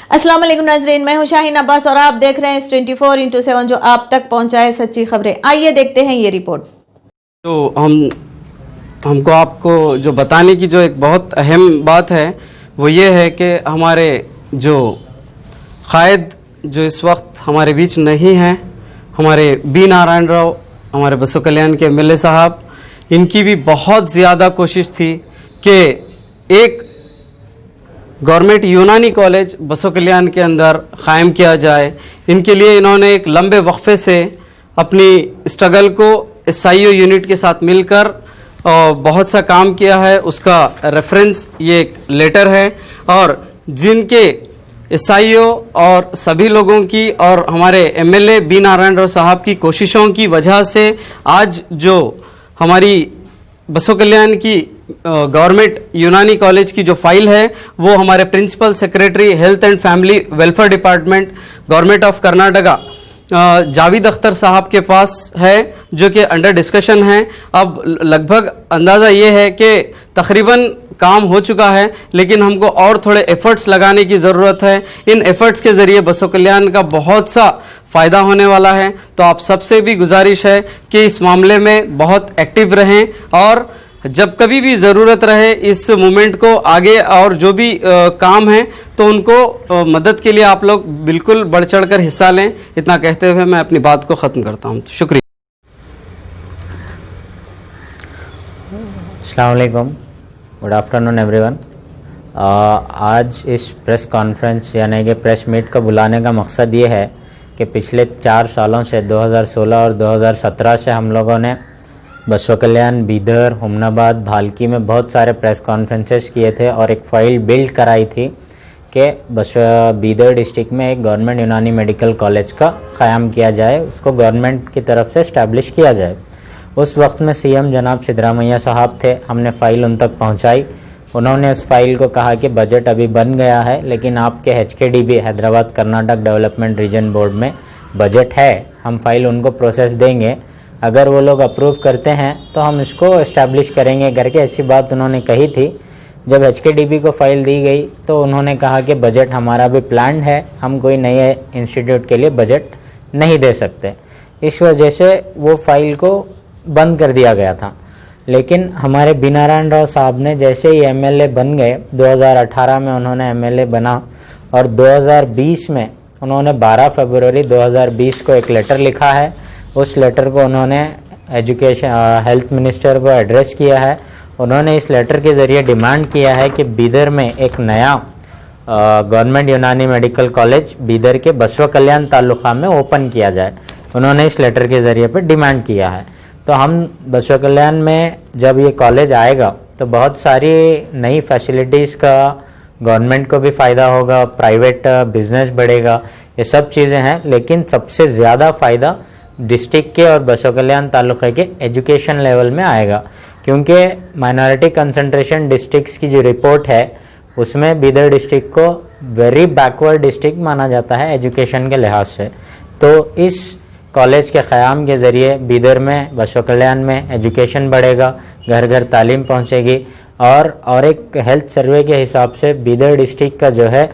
अस्सलाम वालेकुम नाज़रीन, मैं हूं शाहीन अब्बास और आप देख रहे हैं 24x7 जो आप तक पहुंचाए सच्ची खबरें। आइए देखते हैं ये रिपोर्ट। तो हमको आपको जो बताने की जो एक बहुत अहम बात है वो ये है कि हमारे जो कायद जो इस वक्त हमारे बीच नहीं हैं, हमारे बी नारायण राव, हमारे बसो कल्याण के एमएलए साहब, इनकी भी बहुत ज़्यादा कोशिश थी कि एक गवर्नमेंट यूनानी कॉलेज बसो कल्याण के अंदर क़ायम किया जाए। इनके लिए इन्होंने एक लंबे वक्फे से अपनी स्ट्रगल को एसआईओ यूनिट के साथ मिलकर बहुत सा काम किया है। उसका रेफरेंस ये एक लेटर है और जिनके एसआईओ और सभी लोगों की और हमारे एमएलए बी नारायण राव साहब की कोशिशों की वजह से आज जो हमारी बसो कल्याण की गवर्नमेंट यूनानी कॉलेज की जो फाइल है वो हमारे principal secretary health and family welfare department government of Karnataka Javed Akhtar साहब के पास है, जो कि अंडर डिस्कशन है। अब लगभग अंदाज़ा ये है कि तकरीबन काम हो चुका है, लेकिन हमको और थोड़े एफर्ट्स लगाने की ज़रूरत है। इन एफर्ट्स के ज़रिए बसो कल्याण का बहुत सा फ़ायदा होने वाला है। तो आप सबसे भी गुजारिश है कि इस मामले में बहुत एक्टिव रहें और जब कभी भी ज़रूरत रहे इस मूवमेंट को आगे और जो भी काम है तो उनको मदद के लिए आप लोग बिल्कुल बढ़ चढ़ कर हिस्सा लें। इतना कहते हुए मैं अपनी बात को ख़त्म करता हूँ। शुक्रिया। अस्सलाम वालेकुम, गुड आफ्टरनून एवरीवन। आज इस प्रेस कॉन्फ्रेंस यानी कि प्रेस मीट को बुलाने का मकसद ये है कि पिछले 4 सालों से 2016 और 2017 से हम लोगों ने बसो कल्याण, बीदर, हुमनाबाद, भालकी में बहुत सारे प्रेस कॉन्फ्रेंसेस किए थे और एक फ़ाइल बिल्ड कराई थी कि बीदर डिस्ट्रिक्ट में एक गवर्नमेंट यूनानी मेडिकल कॉलेज का क़याम किया जाए, उसको गवर्नमेंट की तरफ से इस्टेब्लिश किया जाए। उस वक्त में सीएम जनाब सिद्धरामैया साहब थे। हमने फ़ाइल उन तक पहुंचाई। उन्होंने उस फाइल को कहा कि बजट अभी बन गया है, लेकिन आपके HKDB Hyderabad Karnataka development region board में बजट है, हम फाइल उनको प्रोसेस देंगे, अगर वो लोग अप्रूव करते हैं तो हम इसको इस्टेब्लिश करेंगे करके ऐसी बात उन्होंने कही थी। जब HKDB को फाइल दी गई तो उन्होंने कहा कि बजट हमारा भी प्लान है, हम कोई नए इंस्टीट्यूट के लिए बजट नहीं दे सकते। इस वजह से वो फाइल को बंद कर दिया गया था। लेकिन हमारे बी नारायण राव साहब ने जैसे ही MLA बन गए, 2018 में उन्होंने MLA बना और 2020 में उन्होंने 12 फरवरी 2020 को एक लेटर लिखा है। उस लेटर को उन्होंने हेल्थ मिनिस्टर को एड्रेस किया है। उन्होंने इस लेटर के ज़रिए डिमांड किया है कि बीदर में एक नया गवर्नमेंट यूनानी मेडिकल कॉलेज बीदर के बसो कल्याण तालुका में ओपन किया जाए। उन्होंने इस लेटर के ज़रिए पर डिमांड किया है। तो हम बसो कल्याण में जब ये कॉलेज आएगा तो बहुत सारी नई फैसिलिटीज़ का गवर्नमेंट को भी फ़ायदा होगा, प्राइवेट बिजनेस बढ़ेगा, ये सब चीज़ें हैं। लेकिन सबसे ज़्यादा फ़ायदा डिस्ट्रिक्ट के और बसो कल्याण तालुका के एजुकेशन लेवल में आएगा, क्योंकि माइनॉरिटी कंसंट्रेशन डिस्ट्रिक्ट्स की जो रिपोर्ट है उसमें बीदर डिस्ट्रिक्ट को वेरी बैकवर्ड डिस्ट्रिक्ट माना जाता है एजुकेशन के लिहाज से। तो इस कॉलेज के क़याम के ज़रिए बीदर में, बसो कल्याण में एजुकेशन बढ़ेगा, घर घर तालीम पहुंचेगी। और एक हेल्थ सर्वे के हिसाब से बीदर डिस्ट्रिक्ट का जो है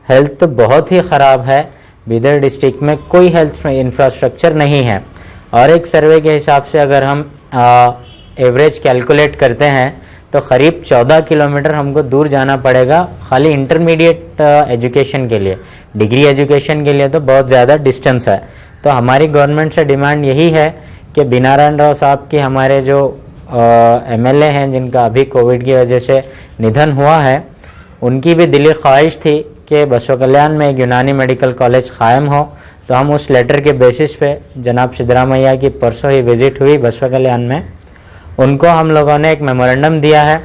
हेल्थ बहुत ही ख़राब है। बीदर डिस्ट्रिक्ट में कोई हेल्थ इंफ्रास्ट्रक्चर नहीं है। और एक सर्वे के हिसाब से अगर हम एवरेज कैलकुलेट करते हैं तो क़रीब 14 किलोमीटर हमको दूर जाना पड़ेगा खाली इंटरमीडिएट एजुकेशन के लिए। डिग्री एजुकेशन के लिए तो बहुत ज़्यादा डिस्टेंस है। तो हमारी गवर्नमेंट से डिमांड यही है कि बी नारायण राव साहब की, हमारे जो MLA हैं जिनका अभी कोविड की वजह से निधन हुआ है, उनकी भी दिली ख्वाहिश थी कि बसो कल्याण में एक यूनानी मेडिकल कॉलेज क़ायम हो। तो हम उस लेटर के बेसिस पे, जनाब सिद्धरामैया की परसों ही विज़िट हुई बसो कल्याण में, उनको हम लोगों ने एक मेमोरेंडम दिया है।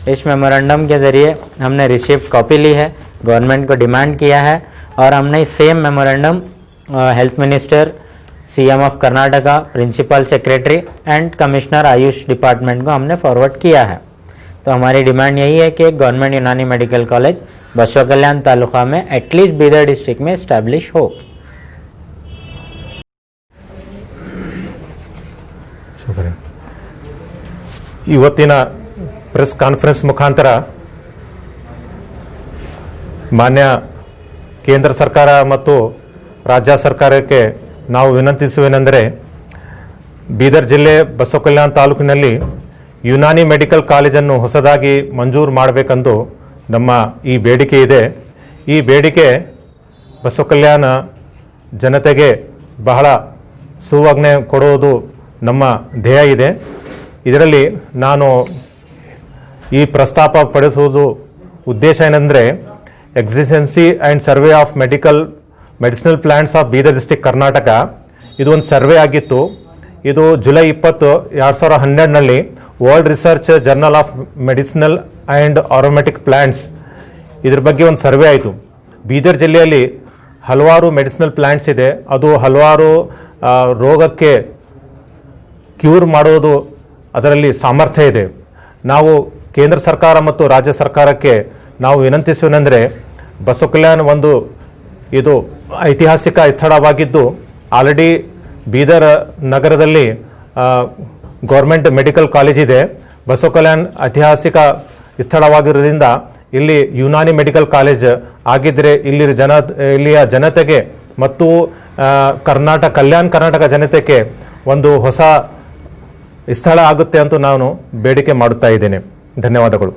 इस मेमोरेंडम के ज़रिए हमने रिसीव कॉपी ली है, गवर्नमेंट को डिमांड किया है और हमने same memorandum health minister, CM of Karnataka, principal secretary and commissioner Ayush department को हमने फॉरवर्ड किया है। तो हमारी डिमांड यही है कि गवर्नमेंट यूनानी मेडिकल कॉलेज बसो कल्याण तालुका में एटलीस्ट बीदर डिस्ट्रिक्ट में इस्टेब्लिश हो। ಇವತ್ತಿನ ಪ್ರೆಸ್ ಕಾನ್ಫರೆನ್ಸ್ ಮುಖಾಂತರ ಮಾನ್ಯ ಕೇಂದ್ರ ಸರ್ಕಾರ ಮತ್ತು ರಾಜ್ಯ ಸರ್ಕಾರಕ್ಕೆ ನಾವು ವಿನಂತಿಸುವೇನೆಂದರೆ ಬೀದರ್ ಜಿಲ್ಲೆ ಬಸವಕಲ್ಯಾಣ ತಾಲೂಕಿನಲ್ಲಿ ಯುನಾನಿ ಮೆಡಿಕಲ್ ಕಾಲೇಜನ್ನು ಹೊಸದಾಗಿ ಮಂಜೂರು ಮಾಡಬೇಕೆಂದು ನಮ್ಮ ಈ ಬೇಡಿಕೆ ಇದೆ. ಈ ಬೇಡಿಕೆ ಬಸವಕಲ್ಯಾಣ ಜನತೆಗೆ ಬಹಳ ಸುವಾಜ್ಞೆ ಕೊಡುವುದು ನಮ್ಮ ಧ್ಯೇಯ ಇದೆ. ಇದರಲ್ಲಿ ನಾನು ಈ ಪ್ರಸ್ತಾಪ ಪಡಿಸುವುದು ಉದ್ದೇಶ ಏನೆಂದರೆ existency and survey of medicinal plants of Bidar district Karnataka ಇದು ಒಂದು ಸರ್ವೆ ಆಗಿತ್ತು. ಇದು ಜುಲೈ 20, 2012ನಲ್ಲಿ world research journal of medicinal and aromatic plants ಇದ್ರ ಬಗ್ಗೆ ಒಂದು ಸರ್ವೆ ಆಯಿತು. ಬೀದರ್ ಜಿಲ್ಲೆಯಲ್ಲಿ ಹಲವಾರು ಮೆಡಿಸಿನಲ್ ಪ್ಲಾಂಟ್ಸ್ ಇದೆ. ಅದು ಹಲವಾರು ರೋಗಕ್ಕೆ ಕ್ಯೂರ್ ಮಾಡೋದು ಅದರಲ್ಲಿ ಸಾಮರ್ಥ್ಯ ಇದೆ. ನಾವು ಕೇಂದ್ರ ಸರ್ಕಾರ ಮತ್ತು ರಾಜ್ಯ ಸರ್ಕಾರಕ್ಕೆ ನಾವು ವಿನಂತಿಸುವುದೆಂದರೆ ಬಸವಕಲ್ಯಾಣ ಒಂದು ಇದು ಐತಿಹಾಸಿಕ ಸ್ಥಳವಾಗಿದ್ದು ಆಲ್ರೆಡಿ ಬೀದರ್ ನಗರದಲ್ಲಿ ಗೌರ್ಮೆಂಟ್ ಮೆಡಿಕಲ್ ಕಾಲೇಜ್ ಇದೆ. ಬಸವಕಲ್ಯಾಣ ಐತಿಹಾಸಿಕ ಸ್ಥಳವಾಗಿರೋದ್ರಿಂದ ಇಲ್ಲಿ ಯುನಾನಿ ಮೆಡಿಕಲ್ ಕಾಲೇಜ್ ಆಗಿದ್ದರೆ ಇಲ್ಲಿಯ ಜನತೆಗೆ ಮತ್ತು ಕಲ್ಯಾಣ ಕರ್ನಾಟಕ ಜನತೆಗೆ ಒಂದು ಹೊಸ ಸ್ಥಳ ಆಗುತ್ತೆ ಅಂತ ನಾನು ಬೇಡಿಕೆ ಮಾಡುತ್ತಾ ಇದ್ದೇನೆ. ಧನ್ಯವಾದಗಳು.